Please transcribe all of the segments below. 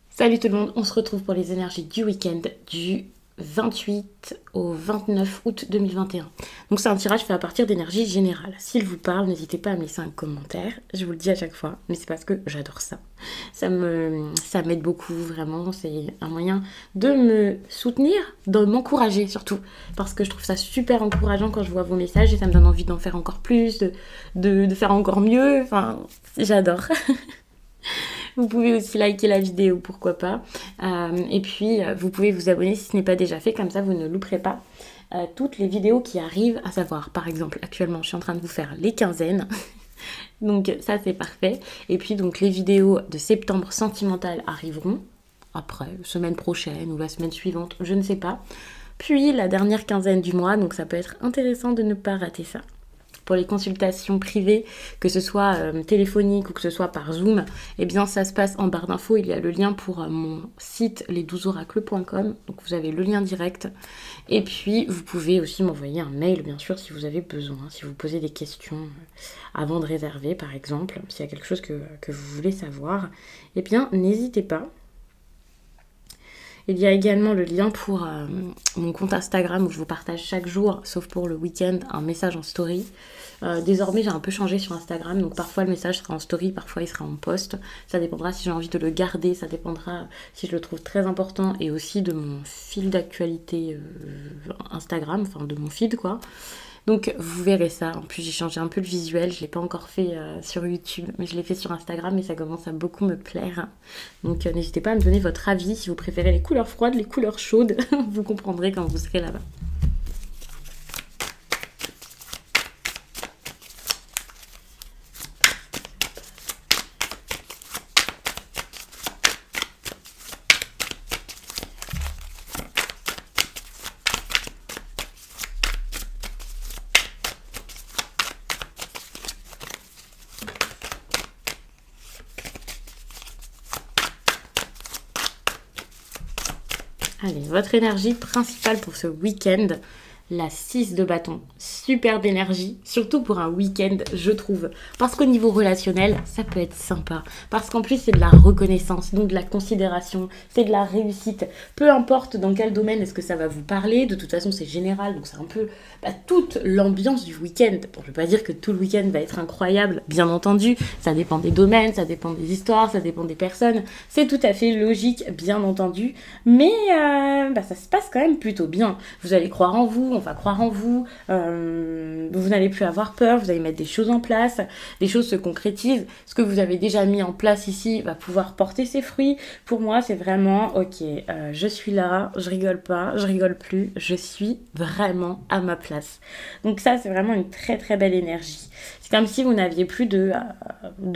Salut tout le monde, on se retrouve pour les énergies du week-end du 28 au 29 août 2021. Donc c'est un tirage fait à partir d'énergie générale. S'il vous parle, n'hésitez pas à me laisser un commentaire. Je vous le dis à chaque fois, mais c'est parce que j'adore ça. Ça m'aide beaucoup, vraiment. C'est un moyen de me soutenir, de m'encourager surtout. Parce que je trouve ça super encourageant quand je vois vos messages et ça me donne envie d'en faire encore plus, de faire encore mieux. Enfin, j'adore. Vous pouvez aussi liker la vidéo, pourquoi pas. Et puis, vous pouvez vous abonner si ce n'est pas déjà fait, comme ça vous ne louperez pas toutes les vidéos qui arrivent, à savoir, par exemple, actuellement, je suis en train de vous faire les quinzaines. Donc ça, c'est parfait. Et puis, donc, les vidéos de septembre sentimentales arriveront après, semaine prochaine ou la semaine suivante, je ne sais pas. Puis, la dernière quinzaine du mois, donc ça peut être intéressant de ne pas rater ça. Pour les consultations privées, que ce soit téléphonique ou que ce soit par Zoom, eh bien ça se passe en barre d'infos. Il y a le lien pour mon site les12oracles.com, donc vous avez le lien direct. Et puis vous pouvez aussi m'envoyer un mail, bien sûr, si vous avez besoin, si vous posez des questions avant de réserver, par exemple, s'il y a quelque chose que vous voulez savoir, eh bien n'hésitez pas. Il y a également le lien pour mon compte Instagram où je vous partage chaque jour, sauf pour le week-end, un message en story. Désormais, j'ai un peu changé sur Instagram, donc parfois le message sera en story, parfois il sera en post. Ça dépendra si j'ai envie de le garder, ça dépendra si je le trouve très important et aussi de mon fil d'actualité Instagram, enfin de mon feed quoi. Donc vous verrez ça. En plus j'ai changé un peu le visuel, je ne l'ai pas encore fait sur YouTube, mais je l'ai fait sur Instagram et ça commence à beaucoup me plaire. Donc n'hésitez pas à me donner votre avis si vous préférez les couleurs froides, les couleurs chaudes. Vous comprendrez quand vous serez là-bas. Allez, votre énergie principale pour ce week-end, la 6 de bâton. Superbe énergie, surtout pour un week-end, je trouve. Parce qu'au niveau relationnel, ça peut être sympa. Parce qu'en plus, c'est de la reconnaissance, donc de la considération, c'est de la réussite. Peu importe dans quel domaine est-ce que ça va vous parler, de toute façon, c'est général, donc c'est un peu toute l'ambiance du week-end. Bon, je ne veux pas dire que tout le week-end va être incroyable, bien entendu. Ça dépend des domaines, ça dépend des histoires, ça dépend des personnes. C'est tout à fait logique, bien entendu. Mais ça se passe quand même plutôt bien. Vous allez croire en vous, on va croire en vous, vous n'allez plus avoir peur, vous allez mettre des choses en place, des choses se concrétisent, ce que vous avez déjà mis en place ici va pouvoir porter ses fruits. Pour moi c'est vraiment ok, je suis là, je rigole pas, je rigole plus, je suis vraiment à ma place. Donc ça c'est vraiment une très très belle énergie. C'est comme si vous n'aviez plus de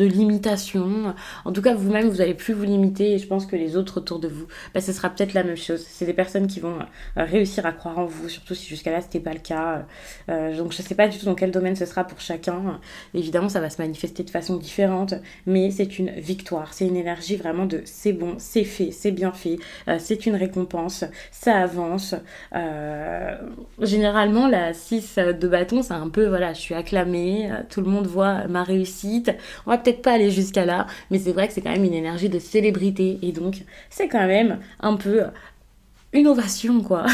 limitation, en tout cas vous-même vous n'allez plus vous limiter et je pense que les autres autour de vous, ce sera peut-être la même chose. C'est des personnes qui vont réussir à croire en vous, surtout si jusqu'à là c'était pas le cas. Donc je sais pas du tout dans quel domaine ce sera pour chacun. Évidemment ça va se manifester de façon différente, mais c'est une victoire, c'est une énergie vraiment de c'est bon, c'est fait, c'est bien fait, c'est une récompense, ça avance. Généralement la 6 de bâton c'est un peu voilà, je suis acclamée, tout le monde voit ma réussite. On va peut-être pas aller jusqu'à là, mais c'est vrai que c'est quand même une énergie de célébrité et donc c'est quand même un peu une ovation quoi.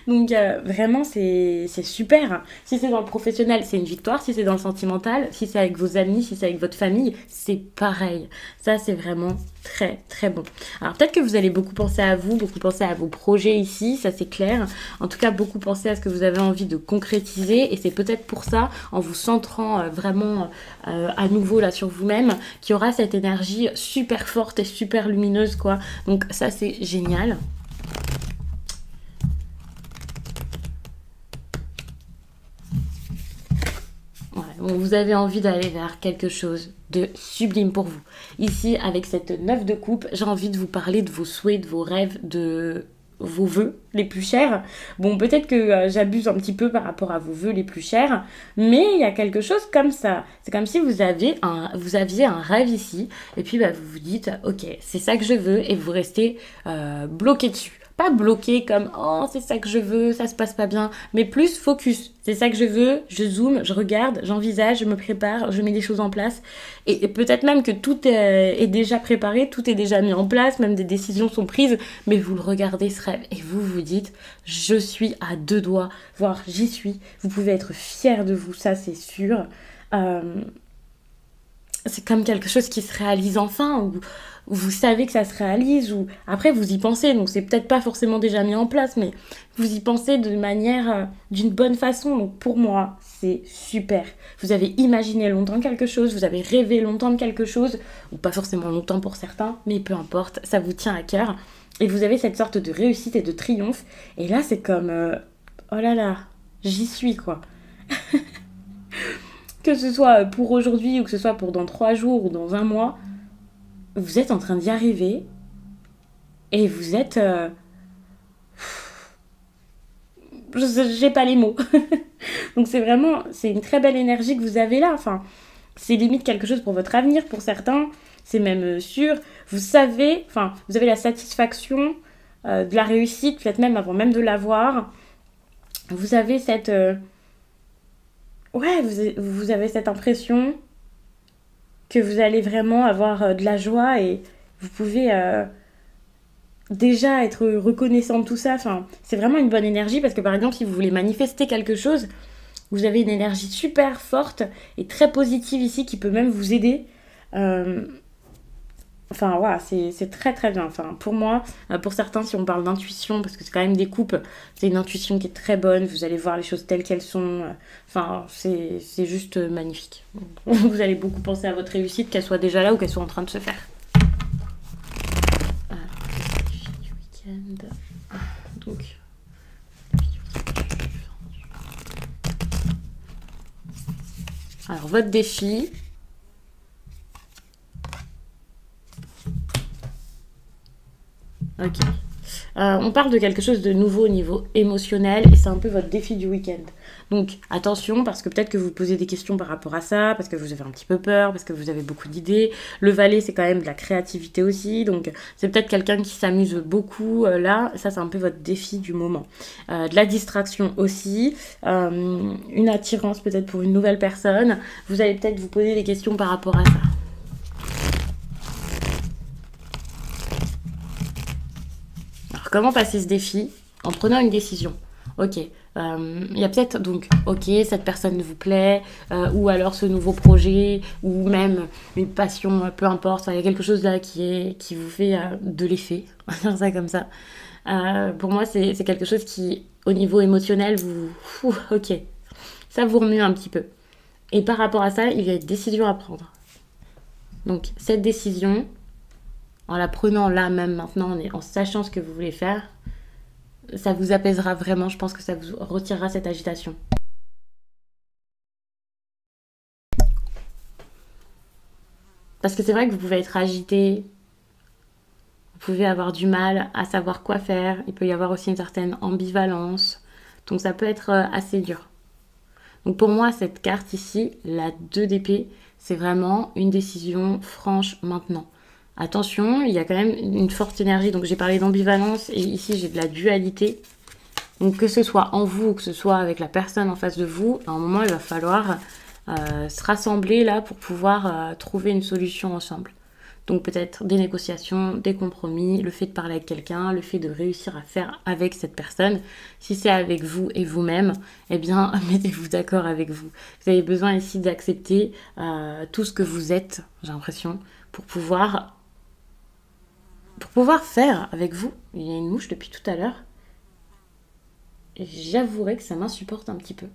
Donc vraiment c'est super. Si c'est dans le professionnel c'est une victoire, si c'est dans le sentimental, si c'est avec vos amis, si c'est avec votre famille, c'est pareil. Ça c'est vraiment très très bon. Alors peut-être que vous allez beaucoup penser à vous, beaucoup penser à vos projets ici, ça c'est clair. En tout cas beaucoup penser à ce que vous avez envie de concrétiser et c'est peut-être pour ça, en vous centrant vraiment à nouveau là sur vous-même, qu'il y aura cette énergie super forte et super lumineuse quoi. Donc ça c'est génial. Vous avez envie d'aller vers quelque chose de sublime pour vous. Ici, avec cette 9 de coupe, j'ai envie de vous parler de vos souhaits, de vos rêves, de vos vœux les plus chers. Bon, peut-être que j'abuse un petit peu par rapport à vos vœux les plus chers, mais il y a quelque chose comme ça. C'est comme si vous aviez un rêve ici, et puis vous vous dites, ok, c'est ça que je veux, et vous restez bloqué dessus. Pas bloqué comme oh c'est ça que je veux, ça se passe pas bien, mais plus focus. C'est ça que je veux, je zoome, je regarde, j'envisage, je me prépare, je mets des choses en place. Et peut-être même que tout est déjà préparé, tout est déjà mis en place, même des décisions sont prises, mais vous le regardez ce rêve et vous vous dites je suis à 2 doigts, voire j'y suis. Vous pouvez être fier de vous, ça c'est sûr. C'est comme quelque chose qui se réalise enfin, ou vous savez que ça se réalise, ou après vous y pensez, donc c'est peut-être pas forcément déjà mis en place, mais vous y pensez de manière, d'une bonne façon, donc pour moi, c'est super. Vous avez imaginé longtemps quelque chose, vous avez rêvé longtemps de quelque chose, ou pas forcément longtemps pour certains, mais peu importe, ça vous tient à cœur, et vous avez cette sorte de réussite et de triomphe, et là c'est comme, oh là là, j'y suis quoi. Que ce soit pour aujourd'hui ou que ce soit pour dans 3 jours ou dans un mois, vous êtes en train d'y arriver et vous êtes... j'ai pas les mots. Donc c'est une très belle énergie que vous avez là. Enfin, c'est limite quelque chose pour votre avenir, pour certains. C'est même sûr. Vous savez, enfin, vous avez la satisfaction de la réussite, peut-être même avant même de l'avoir. Vous avez cette... ouais, vous avez cette impression que vous allez vraiment avoir de la joie et vous pouvez déjà être reconnaissant de tout ça. Enfin, c'est vraiment une bonne énergie parce que par exemple, si vous voulez manifester quelque chose, vous avez une énergie super forte et très positive ici qui peut même vous aider. Enfin, voilà, c'est très très bien. Enfin, pour moi, pour certains, si on parle d'intuition, parce que c'est quand même des coupes, c'est une intuition qui est très bonne. Vous allez voir les choses telles qu'elles sont. Enfin, c'est juste magnifique. Vous allez beaucoup penser à votre réussite, qu'elle soit déjà là ou qu'elle soit en train de se faire. Alors, du week-end. Donc. Alors, votre défi. Ok. On parle de quelque chose de nouveau au niveau émotionnel et c'est un peu votre défi du week-end. Donc attention parce que peut-être que vous posez des questions par rapport à ça, parce que vous avez un petit peu peur, parce que vous avez beaucoup d'idées. Le valet c'est quand même de la créativité aussi, donc c'est peut-être quelqu'un qui s'amuse beaucoup là. Ça c'est un peu votre défi du moment. De la distraction aussi, une attirance peut-être pour une nouvelle personne. Vous allez peut-être vous poser des questions par rapport à ça. Comment passer ce défi? En prenant une décision. Ok, il y a peut-être donc, ok, cette personne vous plaît, ou alors ce nouveau projet, ou même une passion, peu importe, il y a quelque chose là qui vous fait de l'effet, on va dire ça comme ça. Pour moi, c'est quelque chose qui, au niveau émotionnel, ok, ça vous remue un petit peu. Et par rapport à ça, il y a une décision à prendre. Donc, cette décision, en la prenant là, même maintenant, en sachant ce que vous voulez faire, ça vous apaisera vraiment. Je pense que ça vous retirera cette agitation. Parce que c'est vrai que vous pouvez être agité, vous pouvez avoir du mal à savoir quoi faire. Il peut y avoir aussi une certaine ambivalence. Donc ça peut être assez dur. Donc pour moi, cette carte ici, la 2 d'épée, c'est vraiment une décision franche maintenant. Attention, il y a quand même une forte énergie. Donc j'ai parlé d'ambivalence et ici j'ai de la dualité. Donc que ce soit en vous ou que ce soit avec la personne en face de vous, à un moment il va falloir se rassembler là pour pouvoir trouver une solution ensemble. Donc peut-être des négociations, des compromis, le fait de parler avec quelqu'un, le fait de réussir à faire avec cette personne. Si c'est avec vous et vous-même, eh bien mettez-vous d'accord avec vous. Vous avez besoin ici d'accepter tout ce que vous êtes, j'ai l'impression, pour pouvoir faire avec vous. Il y a une mouche depuis tout à l'heure. Et j'avouerai que ça m'insupporte un petit peu.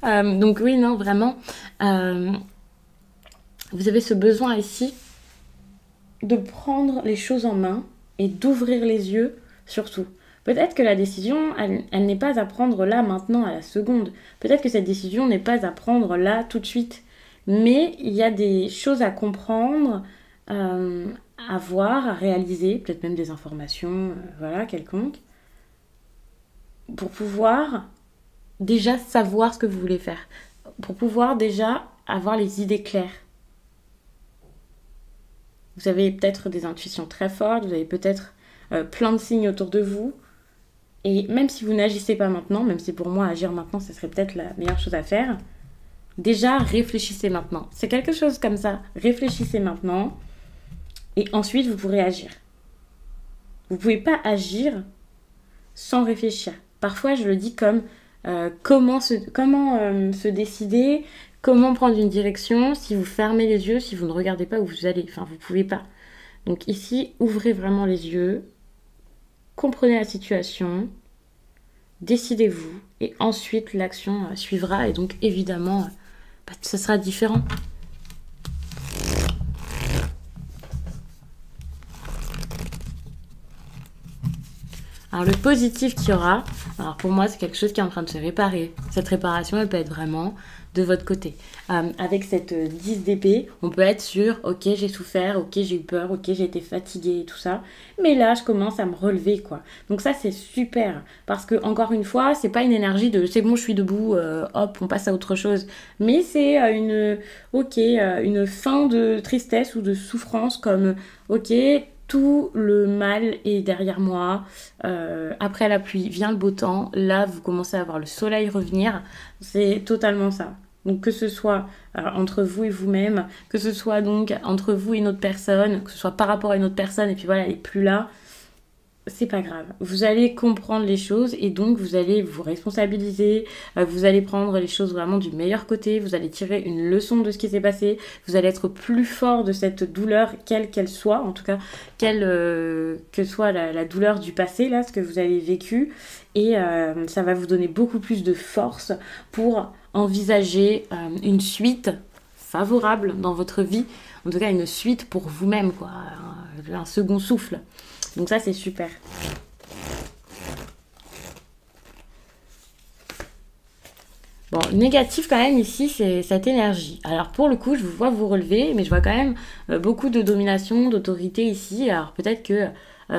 Donc oui, non, vraiment. Vous avez ce besoin ici de prendre les choses en main et d'ouvrir les yeux surtout. Peut-être que la décision, elle n'est pas à prendre là, maintenant, à la seconde. Peut-être que cette décision n'est pas à prendre là, tout de suite. Mais il y a des choses à comprendre, à voir, à réaliser, peut-être même des informations, voilà, quelconques, pour pouvoir déjà savoir ce que vous voulez faire, pour pouvoir déjà avoir les idées claires. Vous avez peut-être des intuitions très fortes, vous avez peut-être plein de signes autour de vous. Et même si vous n'agissez pas maintenant, même si pour moi agir maintenant, ce serait peut-être la meilleure chose à faire, déjà réfléchissez maintenant. C'est quelque chose comme ça, réfléchissez maintenant et ensuite vous pourrez agir. Vous ne pouvez pas agir sans réfléchir. Parfois je le dis comme comment se décider, comment prendre une direction si vous fermez les yeux, si vous ne regardez pas où vous allez. Enfin, vous ne pouvez pas. Donc ici, ouvrez vraiment les yeux, comprenez la situation, décidez-vous et ensuite l'action suivra et donc évidemment, ce sera différent. Alors le positif qu'il y aura, alors pour moi c'est quelque chose qui est en train de se réparer. Cette réparation elle peut être vraiment de votre côté. Avec cette 10 d'épée, on peut être sûr, ok j'ai souffert, ok j'ai eu peur, ok j'ai été fatiguée et tout ça, mais là je commence à me relever quoi. Donc ça c'est super, parce que encore une fois, c'est pas une énergie de c'est bon je suis debout, hop on passe à autre chose, mais c'est une fin de tristesse ou de souffrance comme ok, tout le mal est derrière moi. Après la pluie vient le beau temps. Là, vous commencez à voir le soleil revenir. C'est totalement ça. Donc que ce soit entre vous et vous-même, que ce soit donc entre vous et une autre personne, que ce soit par rapport à une autre personne et puis voilà, elle n'est plus là, c'est pas grave. Vous allez comprendre les choses et donc vous allez vous responsabiliser, vous allez prendre les choses vraiment du meilleur côté, vous allez tirer une leçon de ce qui s'est passé, vous allez être plus fort de cette douleur, quelle qu'elle soit, en tout cas, que soit la douleur du passé, là, ce que vous avez vécu, et ça va vous donner beaucoup plus de force pour envisager une suite favorable dans votre vie, en tout cas une suite pour vous-même, quoi, un second souffle. Donc ça, c'est super. Bon, négatif quand même ici, c'est cette énergie. Alors pour le coup, je vous vois vous relever, mais je vois quand même beaucoup de domination, d'autorité ici. Alors peut-être que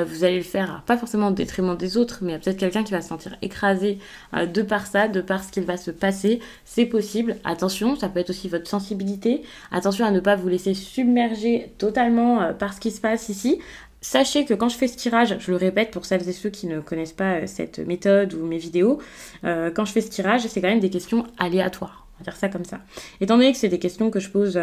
vous allez le faire, alors, pas forcément au détriment des autres, mais il y a peut-être quelqu'un qui va se sentir écrasé de par ça, de par ce qu'il va se passer. C'est possible. Attention, ça peut être aussi votre sensibilité. Attention à ne pas vous laisser submerger totalement par ce qui se passe ici. Sachez que quand je fais ce tirage, je le répète pour celles et ceux qui ne connaissent pas cette méthode ou mes vidéos, quand je fais ce tirage, c'est quand même des questions aléatoires. On va dire ça comme ça. Étant donné que c'est des questions que je pose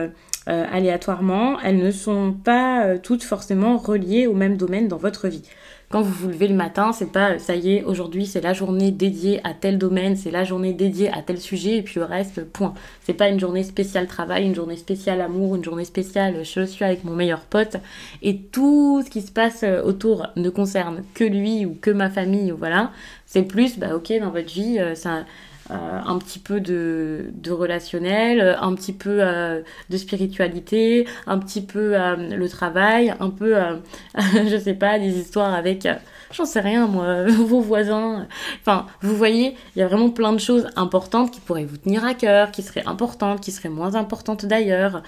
aléatoirement, elles ne sont pas toutes forcément reliées au même domaine dans votre vie. Quand vous vous levez le matin, c'est pas ça y est, aujourd'hui c'est la journée dédiée à tel domaine, c'est la journée dédiée à tel sujet et puis le reste, point. C'est pas une journée spéciale travail, une journée spéciale amour, une journée spéciale je suis avec mon meilleur pote et tout ce qui se passe autour ne concerne que lui ou que ma famille, ou voilà. C'est plus, ok, dans votre vie, ça... un petit peu de relationnel, un petit peu de spiritualité, un petit peu le travail, un peu, je sais pas, des histoires avec, j'en sais rien moi, vos voisins. Enfin, vous voyez, il y a vraiment plein de choses importantes qui pourraient vous tenir à cœur, qui seraient importantes, qui seraient moins importantes d'ailleurs.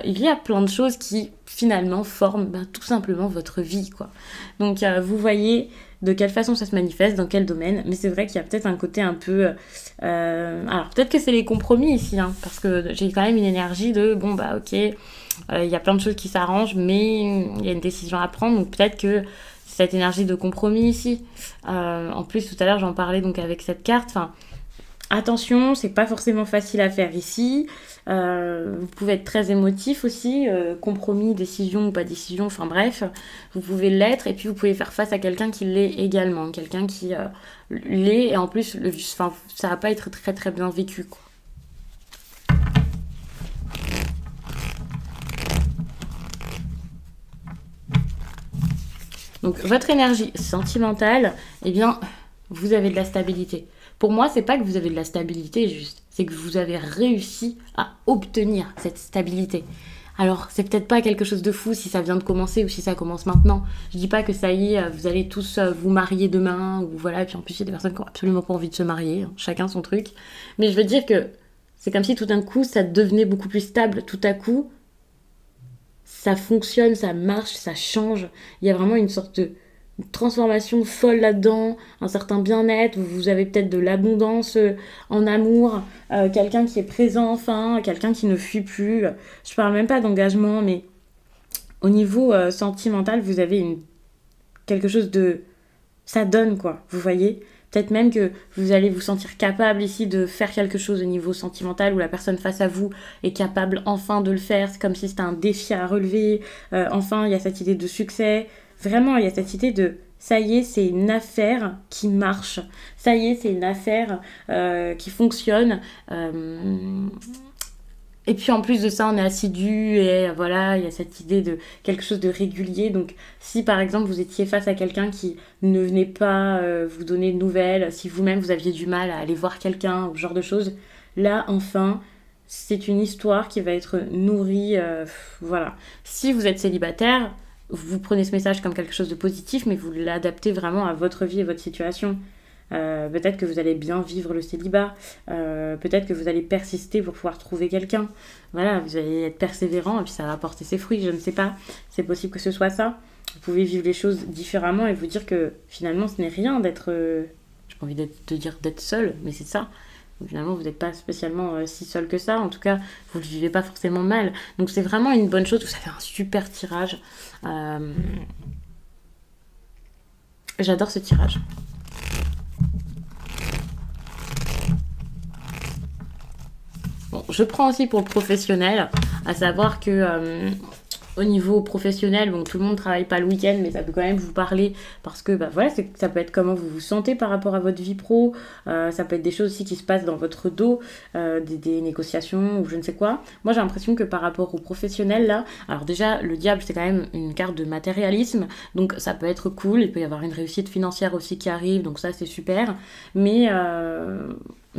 Il y a plein de choses qui finalement forment tout simplement votre vie, quoi. Donc vous voyez de quelle façon ça se manifeste, dans quel domaine, mais c'est vrai qu'il y a peut-être un côté un peu... alors peut-être que c'est les compromis ici, hein, parce que j'ai quand même une énergie de, ok, il y a plein de choses qui s'arrangent, mais il y a une décision à prendre, donc peut-être que cette énergie de compromis ici. En plus, tout à l'heure, j'en parlais donc avec cette carte, enfin... Attention, c'est pas forcément facile à faire ici. Vous pouvez être très émotif aussi, compromis, décision ou pas décision, enfin bref, vous pouvez l'être et puis vous pouvez faire face à quelqu'un qui l'est également, quelqu'un qui l'est et en plus, ça va pas être très très bien vécu, quoi. Donc votre énergie sentimentale, eh bien, vous avez de la stabilité. Pour moi, c'est pas que vous avez de la stabilité juste, c'est que vous avez réussi à obtenir cette stabilité. Alors, c'est peut-être pas quelque chose de fou si ça vient de commencer ou si ça commence maintenant. Je dis pas que ça y est, vous allez tous vous marier demain ou voilà, et puis en plus il y a des personnes qui ont absolument pas envie de se marier, hein, chacun son truc. Mais je veux dire que c'est comme si tout d'un coup ça devenait beaucoup plus stable, tout à coup ça fonctionne, ça marche, ça change. Il y a vraiment une sorte de transformation folle là-dedans, un certain bien-être, vous avez peut-être de l'abondance en amour, quelqu'un qui est présent enfin, quelqu'un qui ne fuit plus. Je parle même pas d'engagement, mais au niveau sentimental, vous avez une quelque chose de... Ça donne, quoi, vous voyez? Peut-être même que vous allez vous sentir capable ici de faire quelque chose au niveau sentimental où la personne face à vous est capable enfin de le faire. C'est comme si c'était un défi à relever. Enfin, il y a cette idée de succès. Vraiment, il y a cette idée de ça y est, c'est une affaire qui marche. Ça y est, c'est une affaire qui fonctionne. Et puis en plus de ça, on est assidu et voilà, il y a cette idée de quelque chose de régulier. Donc si par exemple vous étiez face à quelqu'un qui ne venait pas vous donner de nouvelles, si vous-même vous aviez du mal à aller voir quelqu'un ou ce genre de choses, là enfin, c'est une histoire qui va être nourrie. Voilà. Si vous êtes célibataire, vous prenez ce message comme quelque chose de positif, mais vous l'adaptez vraiment à votre vie et votre situation. Peut-être que vous allez bien vivre le célibat, peut-être que vous allez persister pour pouvoir trouver quelqu'un. Voilà, vous allez être persévérant et puis ça va porter ses fruits, je ne sais pas. C'est possible que ce soit ça. Vous pouvez vivre les choses différemment et vous dire que finalement ce n'est rien d'être... j'ai pas envie de dire d'être seul, mais c'est ça. Donc, finalement, vous n'êtes pas spécialement si seul que ça. En tout cas, vous ne le vivez pas forcément mal. Donc c'est vraiment une bonne chose. Vous avez un super tirage. J'adore ce tirage. Bon, je prends aussi pour le professionnel, à savoir que au niveau professionnel, bon, tout le monde travaille pas le week-end, mais ça peut quand même vous parler parce que bah, voilà, ça peut être comment vous vous sentez par rapport à votre vie pro, ça peut être des choses aussi qui se passent dans votre dos, des négociations ou je ne sais quoi. Moi j'ai l'impression que par rapport au professionnel là, alors déjà le diable c'est quand même une carte de matérialisme, donc ça peut être cool, il peut y avoir une réussite financière aussi qui arrive, donc ça c'est super, mais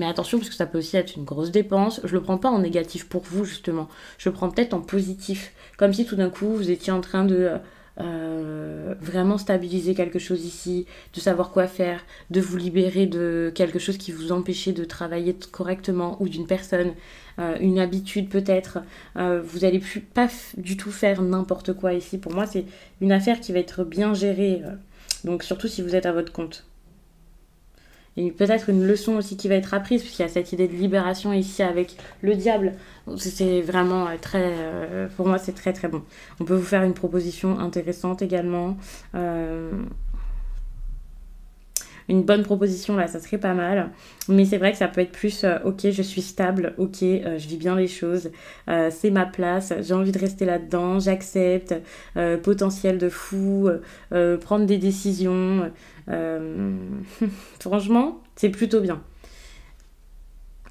attention, parce que ça peut aussi être une grosse dépense. Je le prends pas en négatif pour vous, justement. Je le prends peut-être en positif. Comme si tout d'un coup, vous étiez en train de vraiment stabiliser quelque chose ici, de savoir quoi faire, de vous libérer de quelque chose qui vous empêchait de travailler correctement ou d'une personne, une habitude peut-être. Vous n'allez pas du tout faire n'importe quoi ici. Pour moi, c'est une affaire qui va être bien gérée. Donc surtout si vous êtes à votre compte. Et peut-être une leçon aussi qui va être apprise, puisqu'il y a cette idée de libération ici avec le diable. C'est vraiment très... pour moi, c'est très très bon. On peut vous faire une proposition intéressante également. Une bonne proposition, là, ça serait pas mal. Mais c'est vrai que ça peut être plus, ok, je suis stable, ok, je vis bien les choses, c'est ma place, j'ai envie de rester là-dedans, j'accepte, potentiel de fou, prendre des décisions. Franchement, c'est plutôt bien.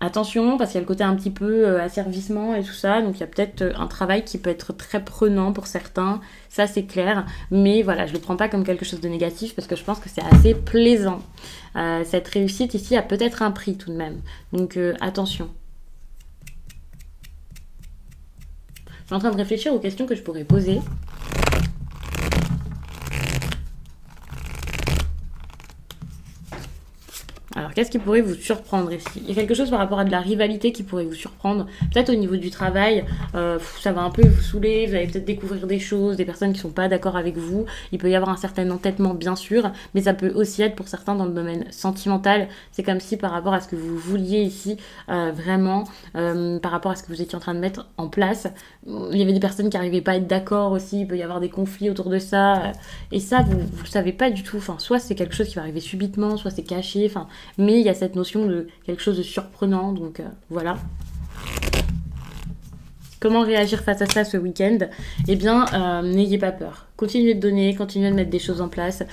Attention, parce qu'il y a le côté un petit peu asservissement et tout ça, donc il y a peut-être un travail qui peut être très prenant pour certains, ça c'est clair, mais voilà, je le prends pas comme quelque chose de négatif parce que je pense que c'est assez plaisant. Cette réussite ici a peut-être un prix tout de même, donc attention. Je suis en train de réfléchir aux questions que je pourrais poser. Alors, qu'est-ce qui pourrait vous surprendre ici? Il y a quelque chose par rapport à de la rivalité qui pourrait vous surprendre. Peut-être au niveau du travail, ça va un peu vous saouler, vous allez peut-être découvrir des choses, des personnes qui ne sont pas d'accord avec vous. Il peut y avoir un certain entêtement, bien sûr, mais ça peut aussi être pour certains dans le domaine sentimental. C'est comme si par rapport à ce que vous vouliez ici, vraiment, par rapport à ce que vous étiez en train de mettre en place, il y avait des personnes qui n'arrivaient pas à être d'accord aussi, il peut y avoir des conflits autour de ça. Et ça, vous ne le savez pas du tout. Enfin, soit c'est quelque chose qui va arriver subitement, soit c'est caché, enfin... Mais il y a cette notion de quelque chose de surprenant, donc voilà. Comment réagir face à ça ce week-end? Eh bien, n'ayez pas peur. Continuez de donner, continuez de mettre des choses en place,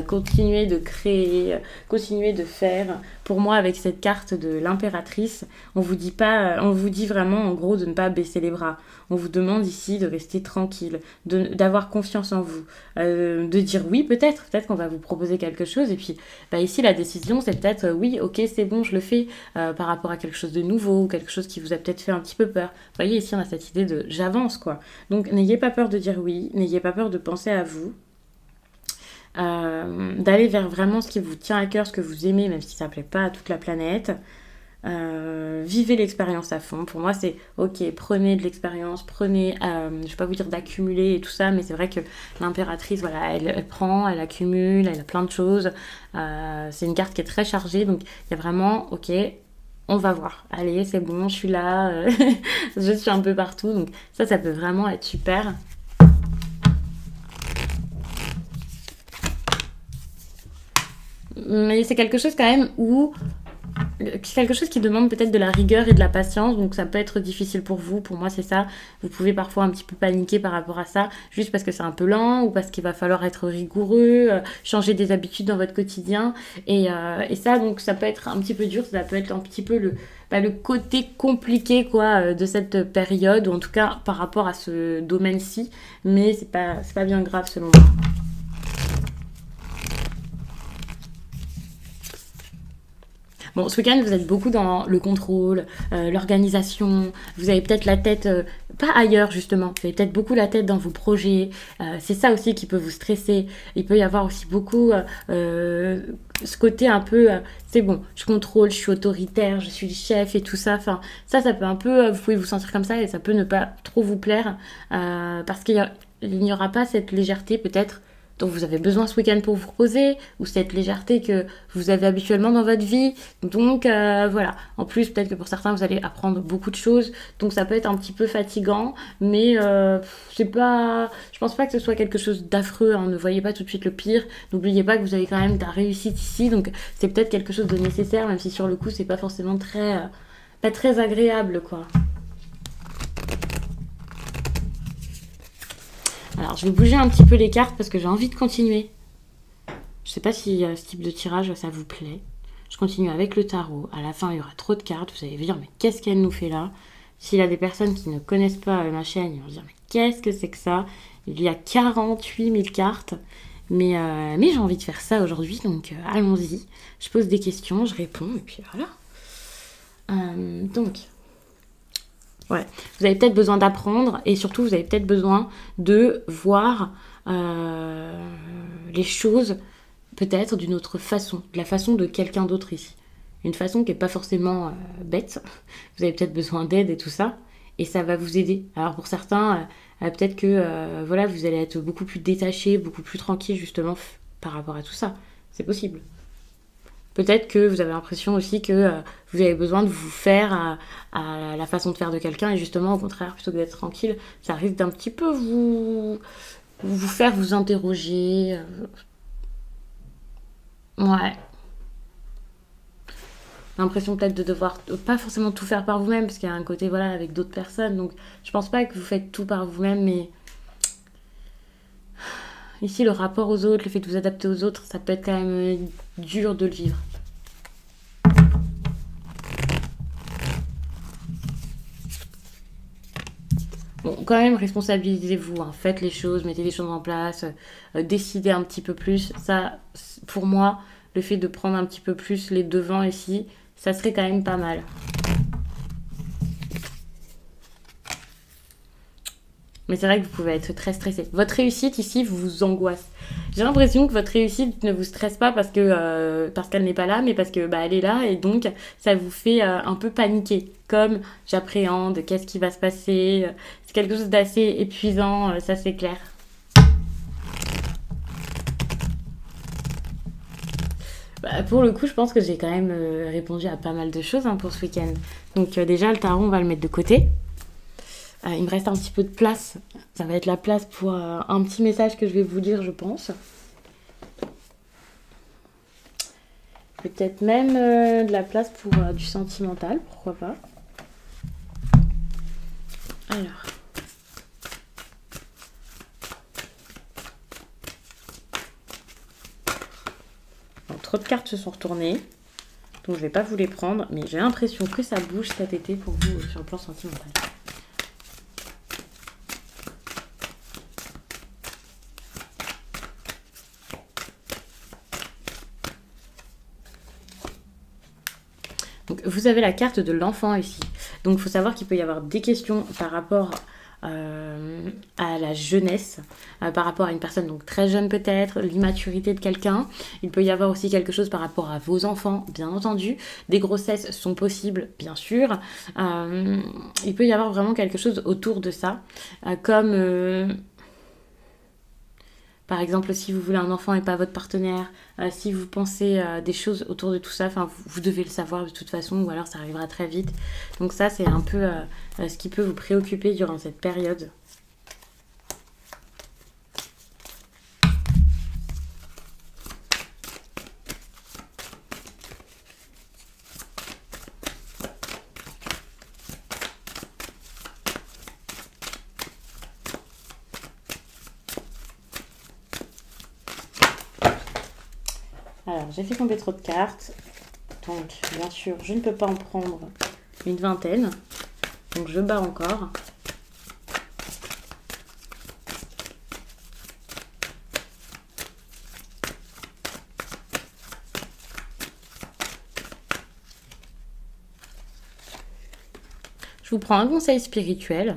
continuez de créer, continuez de faire. Pour moi, avec cette carte de l'impératrice, on vous dit vraiment en gros de ne pas baisser les bras. On vous demande ici de rester tranquille, d'avoir confiance en vous, de dire oui peut-être qu'on va vous proposer quelque chose. Et puis bah, ici, la décision, c'est peut-être oui, ok, c'est bon, je le fais par rapport à quelque chose de nouveau, quelque chose qui vous a peut-être fait un petit peu peur. Vous voyez, ici, on a cette idée de j'avance, quoi. Donc, n'ayez pas peur de dire oui, n'ayez pas peur de penser à vous, d'aller vers vraiment ce qui vous tient à cœur, ce que vous aimez, même si ça ne plaît pas à toute la planète. Vivez l'expérience à fond. Pour moi, c'est ok, prenez de l'expérience, prenez, je vais pas vous dire d'accumuler et tout ça, mais c'est vrai que l'impératrice, voilà, elle prend, elle accumule, elle a plein de choses. C'est une carte qui est très chargée, donc il y a vraiment, ok, on va voir. Allez, c'est bon, je suis là, je suis un peu partout, donc ça peut vraiment être super. Mais c'est quelque chose quand même où... quelque chose qui demande peut-être de la rigueur et de la patience, donc ça peut être difficile pour vous. Pour moi, c'est ça. Vous pouvez parfois un petit peu paniquer par rapport à ça, juste parce que c'est un peu lent ou parce qu'il va falloir être rigoureux, changer des habitudes dans votre quotidien. Et ça, donc, ça peut être un petit peu dur, ça peut être un petit peu le côté compliqué quoi, de cette période, ou en tout cas par rapport à ce domaine-ci. Mais c'est pas bien grave selon moi. Bon, ce week-end, vous êtes beaucoup dans le contrôle, l'organisation. Vous avez peut-être la tête, pas ailleurs justement, vous avez peut-être beaucoup la tête dans vos projets. C'est ça aussi qui peut vous stresser. Il peut y avoir aussi beaucoup ce côté un peu, c'est bon, je contrôle, je suis autoritaire, je suis le chef et tout ça. Enfin, ça peut un peu, vous pouvez vous sentir comme ça et ça peut ne pas trop vous plaire parce qu'il n'y aura pas cette légèreté peut-être dont vous avez besoin ce week-end pour vous reposer, ou cette légèreté que vous avez habituellement dans votre vie. Donc voilà. En plus, peut-être que pour certains, vous allez apprendre beaucoup de choses. Donc ça peut être un petit peu fatigant, mais je pense pas que ce soit quelque chose d'affreux. Hein. Ne voyez pas tout de suite le pire. N'oubliez pas que vous avez quand même de la réussite ici. Donc c'est peut-être quelque chose de nécessaire, même si sur le coup, c'est pas forcément pas très agréable, quoi. Alors, je vais bouger un petit peu les cartes parce que j'ai envie de continuer. Je sais pas si ce type de tirage, ça vous plaît. Je continue avec le tarot. À la fin, il y aura trop de cartes. Vous allez vous dire, mais qu'est-ce qu'elle nous fait là? S'il y a des personnes qui ne connaissent pas ma chaîne, ils vont se dire, mais qu'est-ce que c'est que ça? Il y a 48 000 cartes. Mais j'ai envie de faire ça aujourd'hui, donc allons-y. Je pose des questions, je réponds, et puis voilà. Donc... ouais, vous avez peut-être besoin d'apprendre et surtout vous avez peut-être besoin de voir les choses peut-être d'une autre façon, de la façon de quelqu'un d'autre ici. Une façon qui n'est pas forcément bête. Vous avez peut-être besoin d'aide et tout ça et ça va vous aider. Alors pour certains, peut-être que voilà, vous allez être beaucoup plus détaché, beaucoup plus tranquille justement par rapport à tout ça. C'est possible. Peut-être que vous avez l'impression aussi que vous avez besoin de vous faire à la façon de faire de quelqu'un et justement au contraire, plutôt que d'être tranquille, ça risque d'un petit peu vous faire vous interroger. Ouais. L'impression peut-être de devoir pas forcément tout faire par vous-même parce qu'il y a un côté voilà avec d'autres personnes. Donc je pense pas que vous faites tout par vous-même, mais ici le rapport aux autres, le fait de vous adapter aux autres, ça peut être quand même dur de le vivre. Bon, quand même, responsabilisez-vous, hein. Faites les choses, mettez les choses en place, décidez un petit peu plus. Ça, pour moi, le fait de prendre un petit peu plus les devants ici, ça serait quand même pas mal. Mais c'est vrai que vous pouvez être très stressé. Votre réussite ici vous angoisse. J'ai l'impression que votre réussite ne vous stresse pas parce qu'elle n'est pas là, mais parce que elle est là et donc ça vous fait un peu paniquer. Comme j'appréhende, qu'est-ce qui va se passer. C'est quelque chose d'assez épuisant, ça c'est clair. Pour le coup, je pense que j'ai quand même répondu à pas mal de choses pour ce week-end. Donc déjà, le tarot, on va le mettre de côté. Il me reste un petit peu de place. Ça va être la place pour un petit message que je vais vous dire, je pense. Peut-être même de la place pour du sentimental, pourquoi pas. Alors. Bon, trop de cartes se sont retournées. Donc je vais pas vous les prendre. Mais j'ai l'impression que ça bouge cet été pour vous sur le plan sentimental. Donc, vous avez la carte de l'enfant ici. Donc, il faut savoir qu'il peut y avoir des questions par rapport à la jeunesse, par rapport à une personne donc très jeune peut-être, l'immaturité de quelqu'un. Il peut y avoir aussi quelque chose par rapport à vos enfants, bien entendu. Des grossesses sont possibles, bien sûr. Il peut y avoir vraiment quelque chose autour de ça, comme... par exemple, si vous voulez un enfant et pas votre partenaire, si vous pensez des choses autour de tout ça, vous devez le savoir de toute façon, ou alors ça arrivera très vite. Donc ça, c'est un peu ce qui peut vous préoccuper durant cette période. Alors, j'ai fait tomber trop de cartes. Donc, bien sûr, je ne peux pas en prendre une vingtaine. Donc, je bats encore. Je vous prends un conseil spirituel.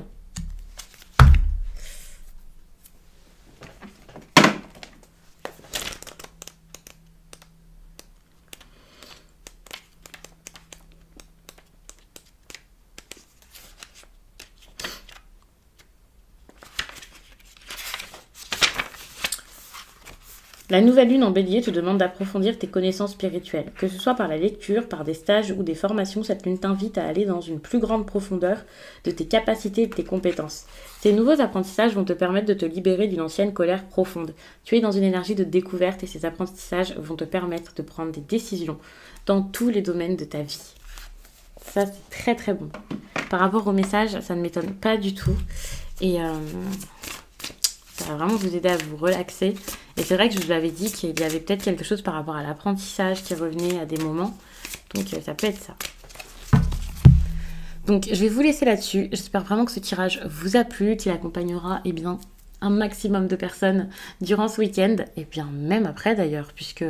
La nouvelle lune en bélier te demande d'approfondir tes connaissances spirituelles. Que ce soit par la lecture, par des stages ou des formations, cette lune t'invite à aller dans une plus grande profondeur de tes capacités et de tes compétences. Ces nouveaux apprentissages vont te permettre de te libérer d'une ancienne colère profonde. Tu es dans une énergie de découverte et ces apprentissages vont te permettre de prendre des décisions dans tous les domaines de ta vie. Ça, c'est très très bon. Par rapport au message, ça ne m'étonne pas du tout. Et ça va vraiment vous aider à vous relaxer. Et c'est vrai que je vous avais dit qu'il y avait peut-être quelque chose par rapport à l'apprentissage qui revenait à des moments. Donc ça peut être ça. Donc je vais vous laisser là-dessus. J'espère vraiment que ce tirage vous a plu, qu'il accompagnera un maximum de personnes durant ce week-end. Et bien même après d'ailleurs, puisque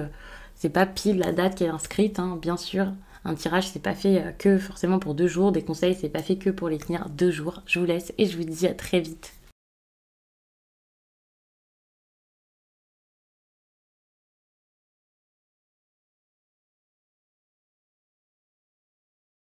c'est pas pile la date qui est inscrite, hein, bien sûr. Un tirage, c'est pas fait que forcément pour 2 jours. Des conseils, c'est pas fait que pour les tenir 2 jours. Je vous laisse et je vous dis à très vite.